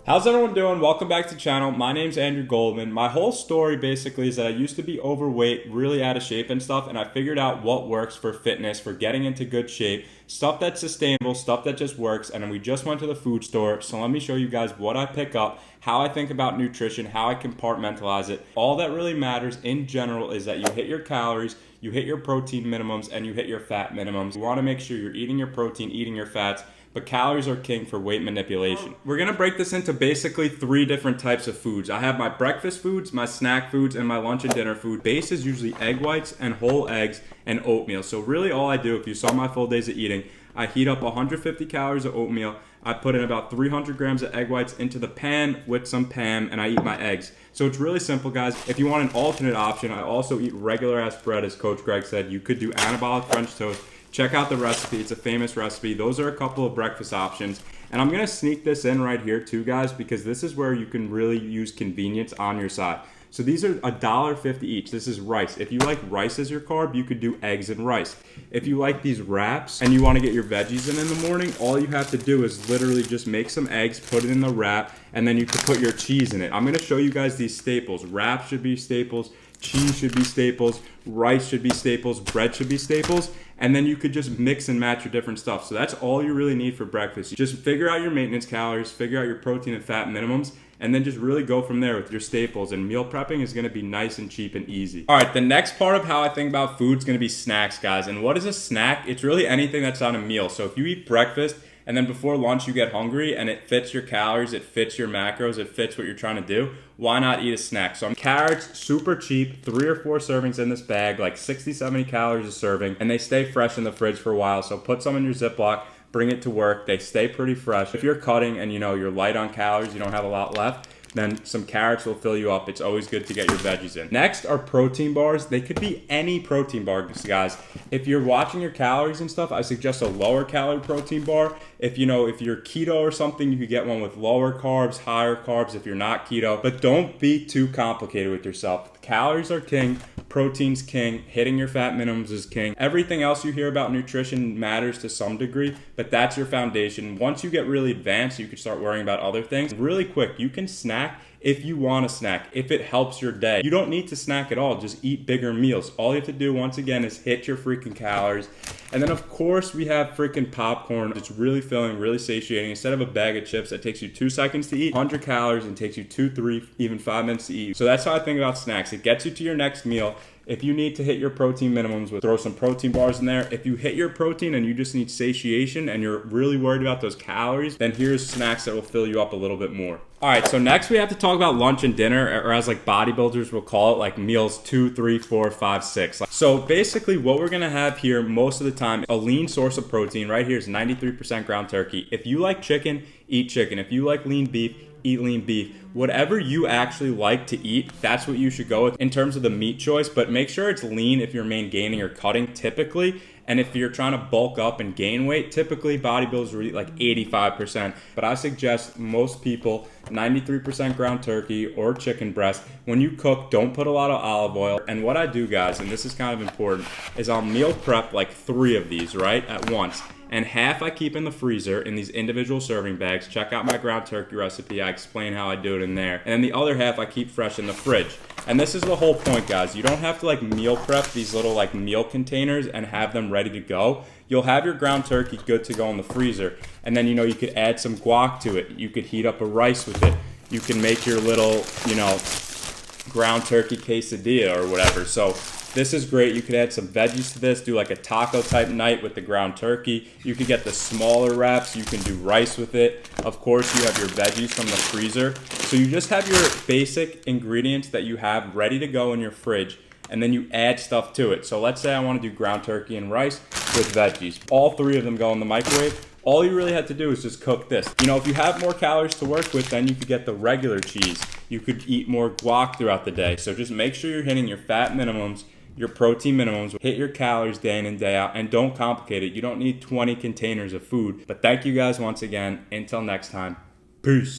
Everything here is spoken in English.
How's everyone doing? Welcome back to the channel. My name's Andrew Goldman. My whole story basically is that I used to be overweight, really out of shape and stuff, and I figured out what works for fitness, for getting into good shape, stuff that's sustainable, stuff that just works, and then we just went to the food store. So let me show you guys what I pick up, how I think about nutrition, how I compartmentalize it. All that really matters in general is that you hit your calories, you hit your protein minimums, and you hit your fat minimums. You want to make sure you're eating your protein, eating your fats, but calories are king for weight manipulation. We're gonna break this into basically 3 different types of foods. I have my breakfast foods, my snack foods, and my lunch and dinner food. Base is usually egg whites and whole eggs and oatmeal. So really all I do, if you saw my full days of eating, I heat up 150 calories of oatmeal, I put in about 300 grams of egg whites into the pan with some Pam, and I eat my eggs. So it's really simple, guys. If you want an alternate option, I also eat regular ass bread, as Coach Greg said. You could do anabolic French toast. Check out the recipe. It's a famous recipe. Those are a couple of breakfast options. And I'm going to sneak this in right here too, guys, because this is where you can really use convenience on your side. So these are $1.50 each. This is rice. If you like rice as your carb, you could do eggs and rice. If you like these wraps and you want to get your veggies in the morning, all you have to do is literally just make some eggs, put it in the wrap, and then you can put your cheese in it. I'm going to show you guys these staples. Wraps should be staples. Cheese should be staples, rice should be staples, bread should be staples, and then you could just mix and match your different stuff. So that's all you really need for breakfast. You just figure out your maintenance calories, figure out your protein and fat minimums, and then just really go from there with your staples. And meal prepping is gonna be nice and cheap and easy. All right, the next part of how I think about food is gonna be snacks, guys. And what is a snack? It's really anything that's on a meal. So if you eat breakfast, and then before lunch you get hungry and it fits your calories, it fits your macros, it fits what you're trying to do, why not eat a snack? So carrots, super cheap, 3 or 4 servings in this bag, like 60, 70 calories a serving, and they stay fresh in the fridge for a while. So put some in your Ziploc, bring it to work, they stay pretty fresh. If you're cutting and you're light on calories, you don't have a lot left, then some carrots will fill you up. It's always good to get your veggies in. Next are protein bars. They could be any protein bar, guys. If you're watching your calories and stuff, I suggest a lower calorie protein bar. If you're keto or something, you could get one with lower carbs, higher carbs if you're not keto. But don't be too complicated with yourself. The calories are king, protein's king, hitting your fat minimums is king. Everything else you hear about nutrition matters to some degree, but that's your foundation. Once you get really advanced, you can start worrying about other things. Really quick, you can snack if you want to snack, if it helps your day. You don't need to snack at all, just eat bigger meals. All you have to do, once again, is hit your freaking calories. And then of course we have freaking popcorn. It's really filling, really satiating. Instead of a bag of chips that takes you 2 seconds to eat, 100 calories and takes you 2, 3, even 5 minutes to eat. So that's how I think about snacks. It gets you to your next meal. If you need to hit your protein minimums, throw some protein bars in there. If you hit your protein and you just need satiation and you're really worried about those calories, then here's snacks that will fill you up a little bit more. All right, so next we have to talk about lunch and dinner, or as like bodybuilders will call it, like meals 2, 3, 4, 5, 6. So basically what we're gonna have here most of the time, a lean source of protein. Right here is 93% ground turkey. If you like chicken, eat chicken. If you like lean beef, eat lean beef. Whatever you actually like to eat, that's what you should go with in terms of the meat choice, but make sure it's lean if you're main gaining or cutting typically. And if you're trying to bulk up and gain weight, typically bodybuilders will eat like 85%. But I suggest most people 93% ground turkey or chicken breast. When you cook, don't put a lot of olive oil. And what I do, guys, and this is kind of important, is I'll meal prep like 3 of these, right, at once. And half I keep in the freezer in these individual serving bags. Check out my ground turkey recipe. I explain how I do it in there. And then the other half I keep fresh in the fridge. And this is the whole point, guys. You don't have to like meal prep these little like meal containers and have them ready to go. You'll have your ground turkey good to go in the freezer. And then, you could add some guac to it. You could heat up a rice with it. You can make your little, ground turkey quesadilla or whatever. So this is great. You could add some veggies to this, do like a taco type night with the ground turkey. You could get the smaller wraps. You can do rice with it. Of course, you have your veggies from the freezer. So you just have your basic ingredients that you have ready to go in your fridge, and then you add stuff to it. So let's say I want to do ground turkey and rice with veggies. All 3 of them go in the microwave. All you really have to do is just cook this. If you have more calories to work with, then you could get the regular cheese. You could eat more guac throughout the day. So just make sure you're hitting your fat minimums, your protein minimums, hit your calories day in and day out, and don't complicate it. You don't need 20 containers of food. But thank you guys once again. Until next time, peace.